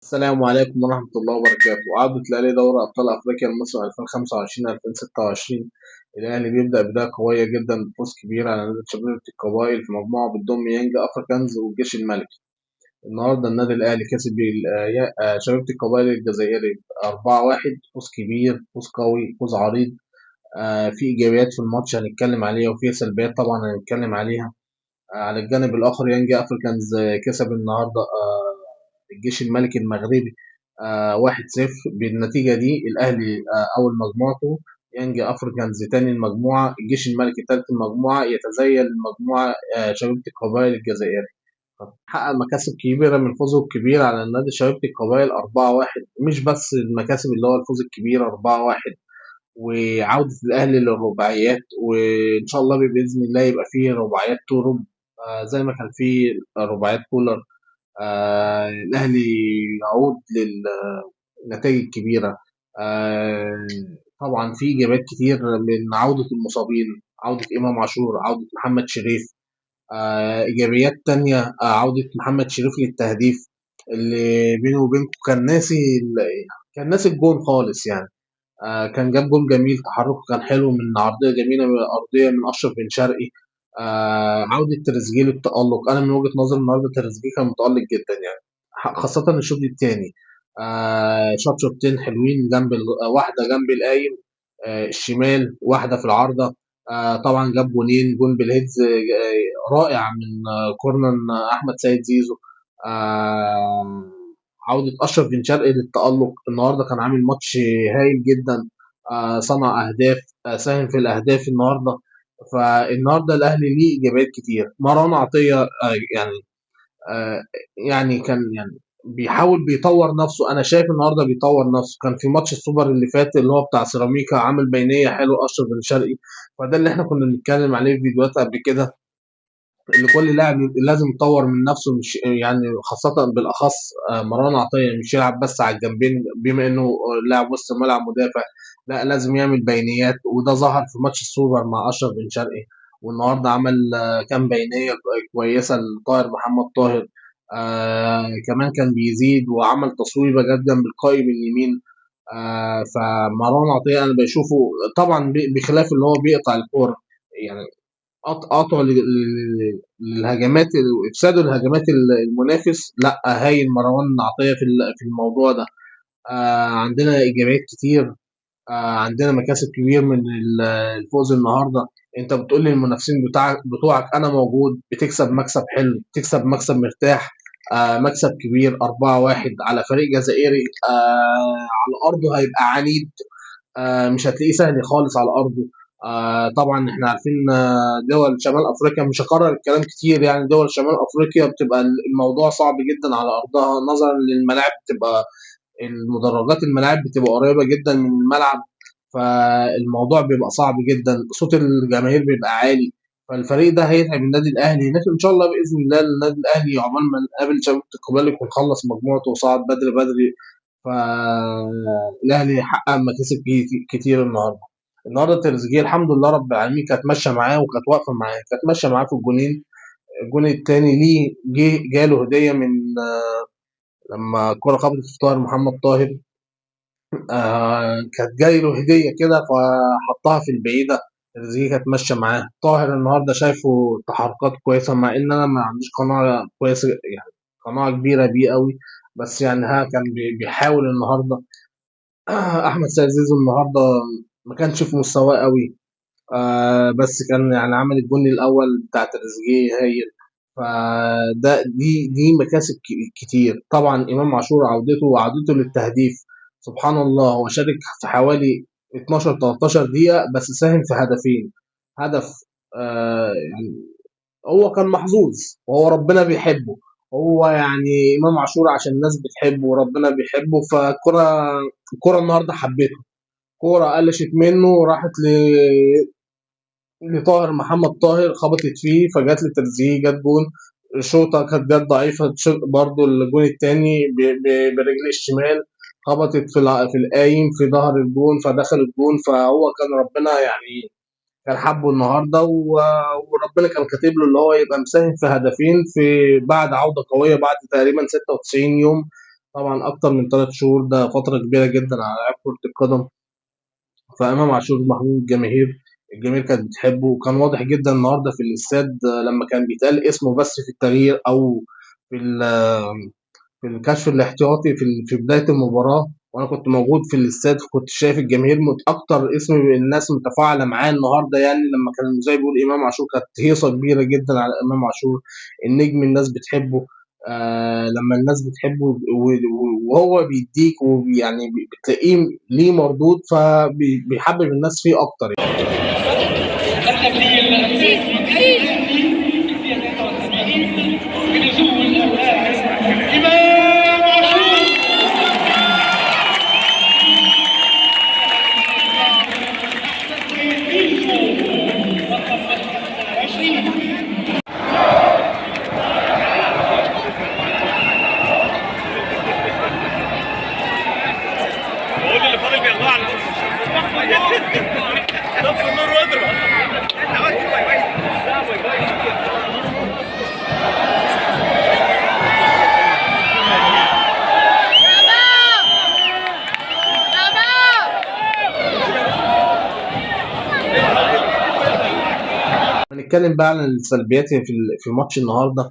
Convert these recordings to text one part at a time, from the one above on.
السلام عليكم ورحمة الله وبركاته. عودة الأهلي دوري أبطال أفريقيا لمصر 2025-2026. الأهلي بيبدأ بداية قوية جدا بفوز كبير على نادي شبيبة القبائل في مجموعة بتضم يانج أفريكانز والجيش الملكي. النهاردة النادي الأهلي كسب شبيبة القبائل الجزائري 4-1. فوز كبير، فوز قوي، فوز عريض. في إيجابيات في الماتش هنتكلم عليها، وفي سلبيات طبعا هنتكلم عليها. على الجانب الآخر يانج أفريكانز كسب النهاردة الجيش الملكي المغربي 1-0. بالنتيجة دي الأهلي أول مجموعته، يانج أفريكانز تاني المجموعة، الجيش الملكي تالت المجموعة، يتزين المجموعة شبيبة القبائل الجزائري. حقق مكاسب كبيرة من فوزه الكبير على النادي شبيبة القبائل 4-1. مش بس المكاسب اللي هو الفوز الكبير 4-1 وعودة الأهلي للرباعيات، وإن شاء الله بإذن الله يبقى فيه رباعيات تورم زي ما كان فيه رباعيات كولر. الأهلي يعود للنتائج الكبيرة. آه طبعا في إيجابيات كتير من عودة المصابين، عودة إمام عاشور، عودة محمد شريف. إيجابيات تانية عودة محمد شريف للتهديف، اللي بيني وبينكم كان ناسي الجون خالص يعني. كان جاب جول جميل، تحركه كان حلو من عرضية جميلة من أرضية من أشرف بن شرقي. عودة تريزيجيه للتألق، أنا من وجهة نظري النهاردة تريزيجيه كان متألق جدا يعني، خاصة الشوط الثاني. شاط شوطين حلوين جنب واحدة جنب القايم الشمال، واحدة في العارضة. طبعا جاب جونين، جون بالهيدز رائع من كورنر أحمد سيد زيزو. آه عودة أشرف بن شرقي للتألق النهاردة، كان عامل ماتش هايل جدا. صنع أهداف، ساهم في الأهداف النهاردة. فالنهاردة الأهلي ليه إيجابيات كتير. مروان عطية يعني آه يعني كان يعني بيحاول بيطور نفسه. أنا شايف النهاردة بيطور نفسه. كان في ماتش السوبر اللي فات اللي هو بتاع سيراميكا عامل بينية حلو أشرف بن شرقي. فده اللي احنا كنا بنتكلم عليه في فيديوهات قبل كده، اللي كل لاعب لازم يطور من نفسه، مش يعني خاصة بالأخص مروان عطية مش يلعب بس على الجنبين بما إنه لاعب وسط ملعب مدافع. لا، لازم يعمل بينيات، وده ظهر في ماتش السوبر مع أشرف بن شرقي. والنهارده عمل كام بينية كويسة لطاهر محمد طاهر. كمان كان بيزيد وعمل تصويبة جت جنب القائم اليمين. فمروان عطية أنا بشوفه طبعا بخلاف اللي هو بيقطع الكورة يعني، قطعه للهجمات وافساده لهجمات المنافس. لا، هايل مروان عطيه في الموضوع ده. عندنا ايجابيات كتير. عندنا مكاسب كبير من الفوز النهارده. انت بتقول لي المنافسين بتوعك انا موجود، بتكسب مكسب حلو، بتكسب مكسب مرتاح. مكسب كبير 4-1 على فريق جزائري على ارضه هيبقى عنيد. مش هتلاقيه سهل خالص على ارضه. طبعا احنا عارفين دول شمال افريقيا، مش هكرر الكلام كتير يعني، دول شمال افريقيا بتبقى الموضوع صعب جدا على ارضها، نظرا للملاعب بتبقى المدرجات، الملاعب بتبقى قريبة جدا من الملعب. فالموضوع بيبقى صعب جدا، صوت الجماهير بيبقى عالي. فالفريق ده هيتعب النادي الاهلي هناك ان شاء الله باذن الله. النادي الاهلي عقبال ما نقابل شباب القبال يكون خلص مجموعته وصعد بدري بدري. فالاهلي حقق مكاسب كتير النهارده. النهارده تريزيجيه الحمد لله رب العالمين كانت ماشيه معاه وكانت واقفه معاه، كانت ماشيه معاه في الجونين. الجون التاني ليه جاله هديه من لما الكره خبطت في طاهر محمد طاهر. كانت جاي له هديه كده فحطها في البعيده. تريزيجيه كانت ماشيه معاه. طاهر النهارده شايفه تحركات كويسه، مع ان انا ما عنديش قناعه كويسه يعني، قناعه كبيره بيه قوي. بس يعني كان بيحاول النهارده. احمد سيد زيزو النهارده ما كانش في مستواه قوي. بس كان يعني عمل الجون الاول بتاع تريزيجيه هايل. دي مكاسب كتير. طبعا امام عاشور عودته وعودته للتهديف، سبحان الله هو شارك في حوالي 12 13 دقيقة بس ساهم في هدفين. هدف يعني هو كان محظوظ، وهو ربنا بيحبه. هو يعني امام عاشور عشان الناس بتحبه وربنا بيحبه، الكرة النهارده حبته. كورة قلشت منه وراحت لطاهر محمد طاهر، خبطت فيه فجات لترزيه، جت جون. الشوطة كانت جت ضعيفة برضو. الجون التاني برجل الشمال خبطت في القايم في ظهر الجون فدخل الجون. فهو كان ربنا يعني كان حبه النهارده وربنا كان كاتب له اللي هو يبقى مساهم في هدفين في بعد عودة قوية بعد تقريبا 96 يوم. طبعا أكتر من 3 شهور ده فترة كبيرة جدا على لاعب كرة القدم. فإمام عاشور محبوب الجماهير كانت بتحبه، وكان واضح جدا النهارده في الاستاد لما كان بيتقال اسمه بس في التغيير أو في في الكشف الاحتياطي في بداية المباراة، وأنا كنت موجود في الاستاد، كنت شايف الجماهير أكتر اسم الناس متفاعلة معاه النهاردة. يعني لما كان المذيع بيقول إمام عاشور كانت هيصة كبيرة جدا على إمام عاشور، النجم الناس بتحبه. لما الناس بتحبه وهو بيديك ويعني بتلاقيه ليه مردود، فبيحبب الناس فيه أكتر يعني. هنتكلم بقى عن السلبيات في ماتش النهارده.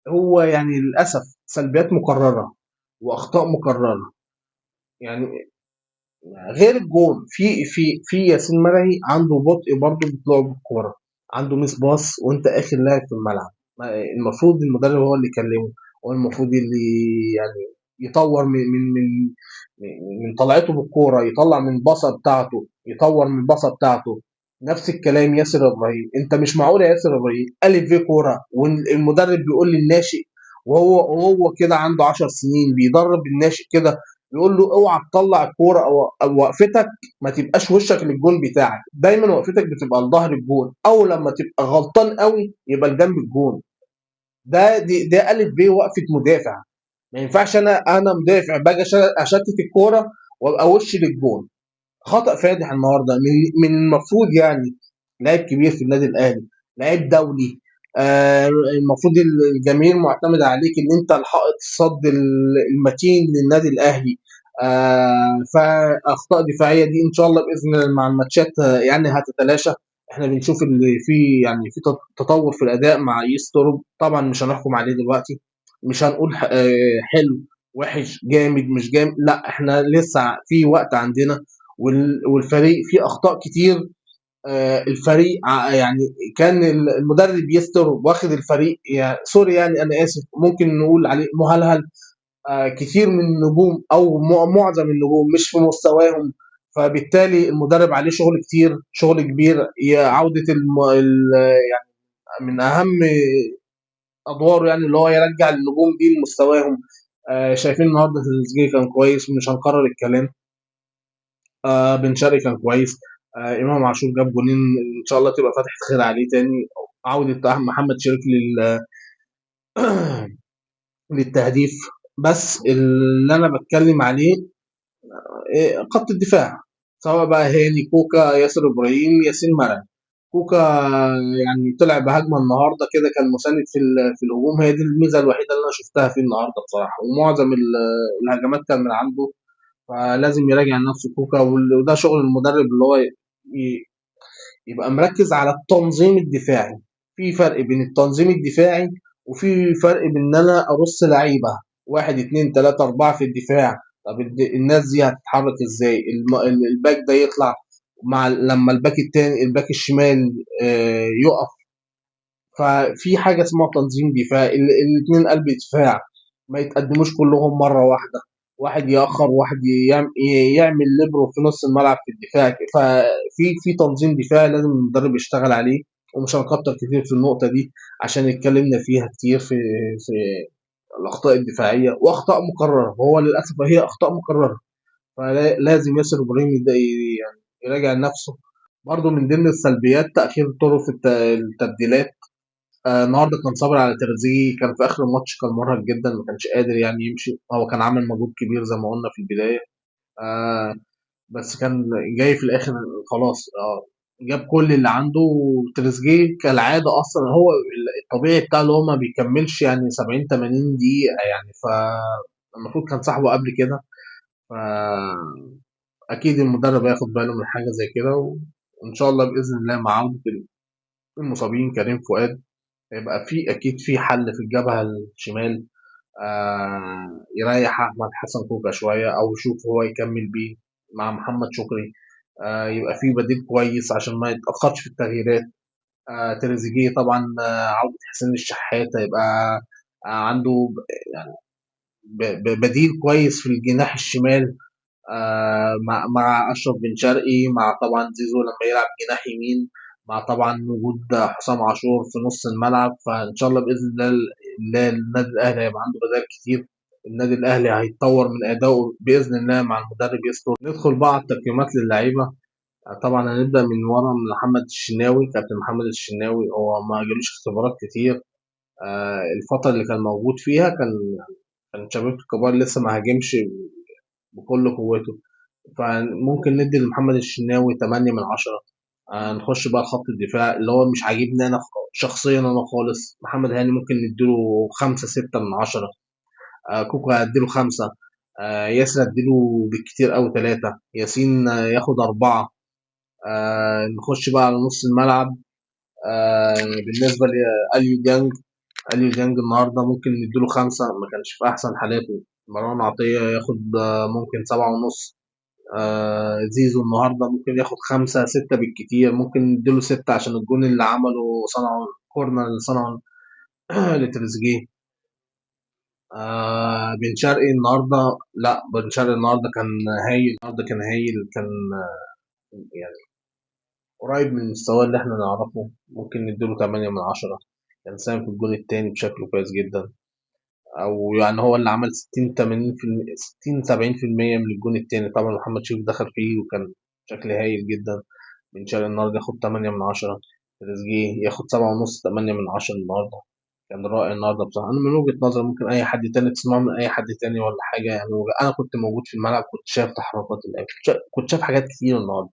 هو يعني للأسف سلبيات مكررة وأخطاء مكررة. يعني غير الجون، في ياسين مرعي عنده بطء برضه بيطلع بالكوره، عنده ميس باص وانت اخر لاعب في الملعب. المفروض المدرب هو اللي يكلمه، هو المفروض اللي يعني يطور من طلعته بالكوره، يطلع من الباصه بتاعته، يطور من الباصه بتاعته. نفس الكلام ياسر ابراهيم، انت مش معقول يا ياسر ابراهيم الف في كوره والمدرب بيقول للناشئ، وهو كده عنده 10 سنين بيدرب الناشئ كده، بيقول له اوعى تطلع الكوره او وقفتك ما تبقاش وشك للجون بتاعك، دايما وقفتك بتبقى لظهر الجون، او لما تبقى غلطان قوي يبقى لجنب الجون. ده الف ب وقفه مدافع. ما ينفعش انا مدافع باجي اشتت الكوره وابقى وشي للجون. خطأ فادح النهارده من المفروض يعني لاعب كبير في النادي الاهلي، لاعب دولي. المفروض الجماهير معتمدة عليك ان انت الحائط الصد المتين للنادي الاهلي. فاخطاء دفاعيه دي ان شاء الله باذن الله مع الماتشات يعني هتتلاشى. احنا بنشوف اللي في يعني في تطور في الاداء مع يستروب، طبعا مش هنحكم عليه دلوقتي، مش هنقول حلو وحش جامد مش جامد، لا احنا لسه في وقت عندنا. والفريق فيه اخطاء كتير. الفريق يعني كان المدرب يستر واخد الفريق، يعني سوري يعني انا اسف ممكن نقول عليه مهلهل. كتير من النجوم او معظم النجوم مش في مستواهم، فبالتالي المدرب عليه شغل كتير، شغل كبير. عودة يعني من اهم ادواره يعني اللي هو يرجع النجوم دي لمستواهم. شايفين النهارده تريزيجيه كان كويس، مش هنكرر الكلام. بن شرقي كان كويس. امام عاشور جاب جونين، ان شاء الله تبقى فتحة خير عليه تاني. عودة محمد شريف للتهديف. بس اللي انا بتكلم عليه خط الدفاع، سواء بقى هاني كوكا ياسر ابراهيم ياسين مرعي. كوكا يعني طلع بهجمه النهارده كده، كان مساند في الهجوم، هي دي الميزه الوحيده اللي انا شفتها فيه النهارده بصراحه، ومعظم الهجمات كان من عنده. فلازم يراجع نفسه كوكا، وده شغل المدرب اللي هو يبقى مركز على التنظيم الدفاعي. في فرق بين التنظيم الدفاعي وفي فرق بين ان انا ارص لعيبه واحد اتنين تلاته اربعه في الدفاع. طب الناس دي هتتحرك ازاي؟ الباك ده يطلع مع لما الباك التاني الباك الشمال يقف. ففي حاجه اسمها تنظيم دفاع، الاتنين قلب دفاع ما يتقدموش كلهم مره واحده، واحد يأخر واحد يعمل ليبرو في نص الملعب في الدفاع. ففي تنظيم دفاعي لازم المدرب يشتغل عليه، ومش هنكتر كتير في النقطة دي عشان اتكلمنا فيها كتير في الأخطاء الدفاعية وأخطاء مكررة، وهو للأسف هي أخطاء مكررة. فلازم ياسر إبراهيم يعني يراجع نفسه. برضه من ضمن السلبيات تأخير طرق في التبديلات. النهارده كان صابر على تريزيجيه، كان في اخر الماتش كان مرهق جدا، ما كانش قادر يعني يمشي، هو كان عامل مجهود كبير زي ما قلنا في البدايه. آه بس كان جاي في الاخر خلاص. جاب كل اللي عنده. تريزيجيه كالعاده اصلا هو الطبيعي بتاعه اللي هو ما بيكملش يعني 70 80 دقيقه يعني. المفروض كان صاحبه قبل كده. فأكيد المدرب هياخد باله من حاجة زي كده، وإن شاء الله بإذن الله مع عودة المصابين كريم فؤاد هيبقى في أكيد في حل في الجبهة الشمال. يريح أحمد حسن كوكا شوية أو يشوف هو يكمل بيه مع محمد شكري. يبقى في بديل كويس عشان ما يتأخرش في التغييرات. تريزيجيه طبعا، عودة حسين الشحات هيبقى عنده يعني بديل كويس في الجناح الشمال. مع أشرف بن شرقي، مع طبعا زيزو لما يلعب جناح يمين، مع طبعا وجود حسام عاشور في نص الملعب. فإن شاء الله بإذن الله النادي الأهلي هيبقى عنده بدائل كتير. النادي الأهلي هيتطور من أدائه بإذن الله مع المدرب يستر. ندخل بقى على التقييمات للعيبة. طبعا هنبدأ من ورا، من محمد الشناوي. كابتن محمد الشناوي هو ما جالوش اختبارات كتير. الفترة اللي كان موجود فيها كان شباب الكبار لسه ما هاجمش بكل قوته. فممكن ندي لمحمد الشناوي 8 من 10. نخش بقى خط الدفاع اللي هو مش عاجبني انا شخصيا انا خالص. محمد هاني ممكن نديله 5 6 من 10. كوكا هديله 5. ياسر هديله بالكتير قوي 3. ياسين ياخد 4. نخش بقى على نص الملعب. بالنسبة لأليو ديانج، أليو ديانج النهاردة ممكن نديله 5، ما كانش في أحسن حالاته. مروان عطية ياخد ممكن 7.5. زيزو النهارده ممكن ياخد 5 6 بالكتير، ممكن نديله 6 عشان الجون اللي عمله، صنعه كورنر اللي صنعه لتريزيجيه. بن شرقي النهارده، لا بن شرقي النهارده كان هايل. كان يعني قريب من المستوى اللي احنا نعرفه. ممكن نديله 8 من 10. كان ساهم في الجون التاني بشكل كويس جدا، او يعني هو اللي عمل 60 80% 60 70% من الجون التاني. طبعا محمد شريف دخل فيه وكان شكل هايل جدا. بن شرقي النهارده ياخد 8 من 10. تريزيجيه ياخد 7.5 8 من 10 النهارده. كان رائع النهارده بصراحة. أنا من وجهة نظري ممكن أي حد تاني تسمعه من أي حد تاني ولا حاجة يعني. أنا كنت موجود في الملعب، كنت شايف تحركات اللعيبة، كنت شايف حاجات كتير النهارده.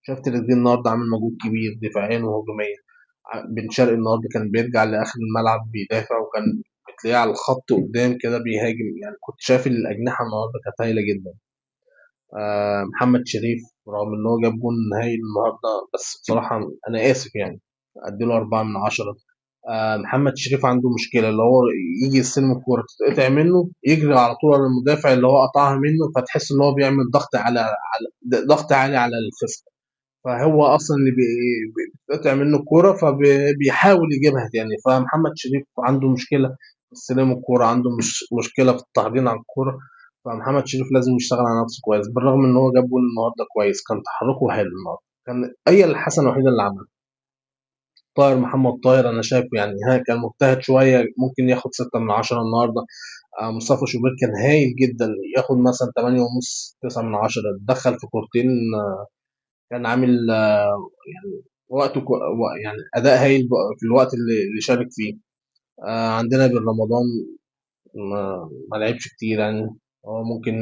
شايف تريزيجيه النهارده عامل مجهود كبير دفاعيا وهجوميا. بن شرقي النهارده كان بيرجع لآخر الملعب بيدافع، وكان بتلاقيه على الخط قدام كده بيهاجم. يعني كنت شايف الأجنحة النهارده كانت هايلة جدا. محمد شريف رغم ان هو جاب جون هايل النهارده، بس بصراحه انا اسف يعني اديله 4 من 10. محمد شريف عنده مشكله اللي هو يجي يستلم الكوره تتقطع منه، يجري على طول على المدافع اللي هو قطعها منه، فتحس ان هو بيعمل ضغط عالي على الخصم. فهو اصلا اللي بيتقطع منه الكوره فبيحاول يجيبها تاني. فمحمد شريف عنده مشكله في استلام الكوره، عنده مشكله في التحضير على الكوره. فمحمد شريف لازم يشتغل على نفسه كويس. بالرغم ان هو جاب جول النهارده كويس، كان تحركه حلو النهارده، كان هي الحسنه الوحيده اللي عملها. طاهر محمد طاهر انا شايف يعني كان مجتهد شويه، ممكن ياخد 6 من 10 النهارده. مصطفى شوبير كان هايل جدا، ياخد مثلا 8 ونص 9 من 10. دخل في كورتين. كان عامل يعني يعني اداء هايل في الوقت اللي شارك فيه. عندنا بن رمضان ما لعبش كتير يعني. هو ممكن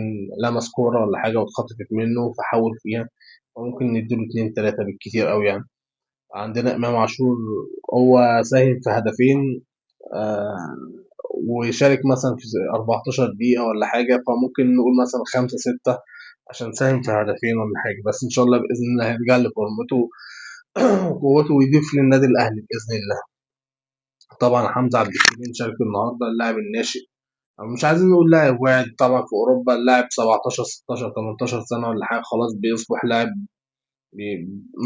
لمس كورة ولا حاجة واتخطفت منه فحاول فيها، وممكن نديله 2 3 بالكتير أوي يعني. عندنا إمام عاشور، هو ساهم في هدفين. آه ويشارك مثلا في 14 دقيقة ولا حاجة، فممكن نقول مثلا 5 6 عشان ساهم في هدفين ولا حاجة. بس إن شاء الله بإذن الله هيرجع لفورمته وقوته ويضيف للنادي الأهلي بإذن الله. طبعا حمزة عبد الكريم شارك النهارده، اللاعب الناشئ، أو مش عايزين نقول لاعب واعد. طبعا في أوروبا اللاعب 17 16 18 سنة ولا حاجة خلاص بيصبح لاعب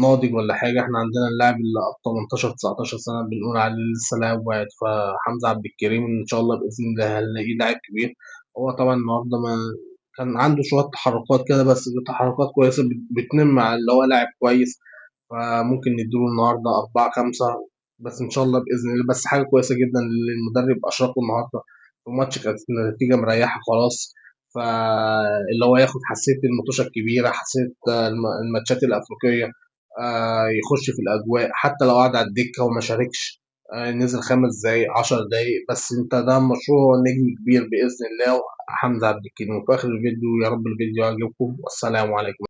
ناضج ولا حاجة. احنا عندنا اللاعب اللي 18 19 سنة بنقول عليه لسه لاعب واعد. فحمزة عبد الكريم إن شاء الله بإذن الله هنلاقيه لاعب كبير. هو طبعا النهارده ما كان عنده شوية تحركات كده، بس تحركات كويسة بتنم على اللي هو لاعب كويس. فممكن نديله النهارده 4 5. بس إن شاء الله بإذن الله، بس حاجة كويسة جدا اللي المدرب أشركه النهارده في ماتش كانت النتيجة مريحة خلاص. فاللي هو ياخد حساسية الماتشات الكبيرة، حساسية الماتشات الأفريقية. يخش في الأجواء حتى لو قعد على الدكة وما شاركش. نزل 5 دقايق 10 دقايق، بس انت ده مشروع نجم كبير بإذن الله. حمزة عبد الكريم. وفي آخر الفيديو، يا رب الفيديو يعجبكم، والسلام عليكم.